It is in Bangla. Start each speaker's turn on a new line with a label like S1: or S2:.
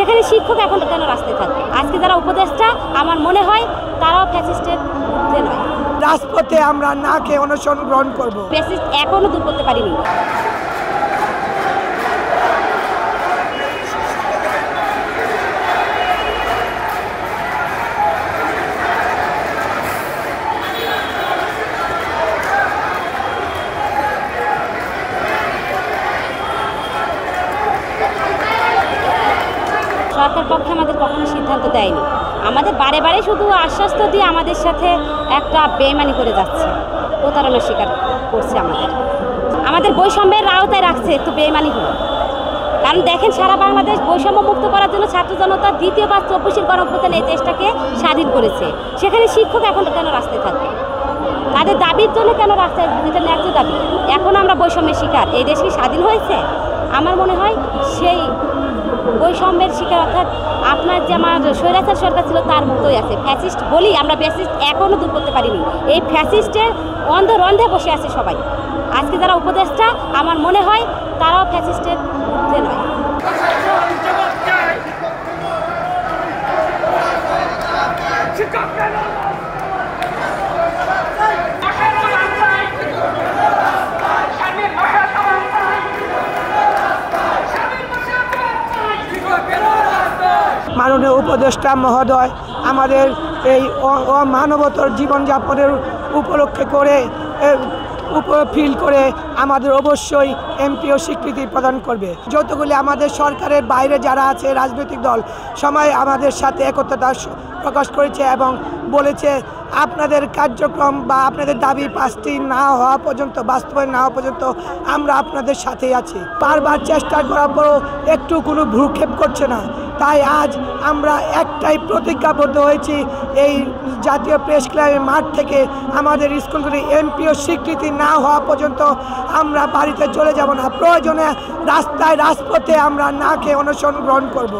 S1: সেখানে শিক্ষক এখন কেন রাস্তায় থাকবে? আজকে যারা উপদেষ্টা আমার মনে হয় তারাও ফ্যাসিস্টের ঊর্ধ্বে নয়।
S2: রাজপথে আমরা না খেয়ে অনশন গ্রহণ করব।
S1: ফ্যাসিস্ট এখনো দূর করতে পারিনি। সরকার পক্ষে আমাদের কখনো সিদ্ধান্ত দেয়নি। আমাদের বারে বারে শুধু আশ্বাস দিয়ে আমাদের সাথে একটা বেইমানি করে যাচ্ছে, প্রতারণার শিকার করছে। আমাদের বৈষম্যের আওতায় রাখছে, তো বেইমানি হলো। কারণ দেখেন, সারা বাংলাদেশ বৈষম্য মুক্ত করার জন্য ছাত্র জনতা দ্বিতীয়বার 24 গণঅভ্যুত্থানে এই দেশটাকে স্বাধীন করেছে। সেখানে শিক্ষক এখন কেন রাস্তায় থাকবে? তাদের দাবির জন্য কেন রাস্তায়, যেটা ন্যায্য দাবি। এখন আমরা বৈষম্যের শিকার। এই দেশ কি স্বাধীন হয়েছে? আমার মনে হয় সেই বৈষম্যের শিকার, অর্থাৎ আপনার যে আমার স্বৈরাচার সরকার ছিল তার মতোই আছে। ফ্যাসিস্ট বলি আমরা, ফ্যাসিস্ট এখনও দূর করতে পারিনি। এই ফ্যাসিস্টের অন্ধে বসে আছে সবাই। আজকে যারা উপদেষ্টা আমার মনে হয় তারাও ফ্যাসিস্টের ঊর্ধ্বে নয়।
S2: মাননীয় উপদেষ্টা মহোদয় আমাদের এই অমানবতর জীবনযাপনের উপলক্ষে করে ফিল করে আমাদের অবশ্যই এমপিও স্বীকৃতি প্রদান করবে। যতগুলি আমাদের সরকারের বাইরে যারা আছে রাজনৈতিক দল সবাই আমাদের সাথে একতা প্রকাশ করেছে এবং বলেছে আপনাদের কার্যক্রম বা আপনাদের দাবি পাঁচটি না হওয়া পর্যন্ত, বাস্তবায়ন না হওয়া পর্যন্ত আমরা আপনাদের সাথেই আছি। বারবার চেষ্টা করার পরও একটু কোনো ভ্রুক্ষেপ করছে না। তাই আজ আমরা একটাই প্রতিজ্ঞাবদ্ধ হয়েছি, এই জাতীয় প্রেস ক্লাবের মাঠ থেকে আমাদের স্কুলগুলি এমপিও স্বীকৃতি না হওয়া পর্যন্ত আমরা বাড়িতে চলে যাব না। প্রয়োজনে রাজপথে আমরা না খেয়ে অনশন গ্রহণ করব।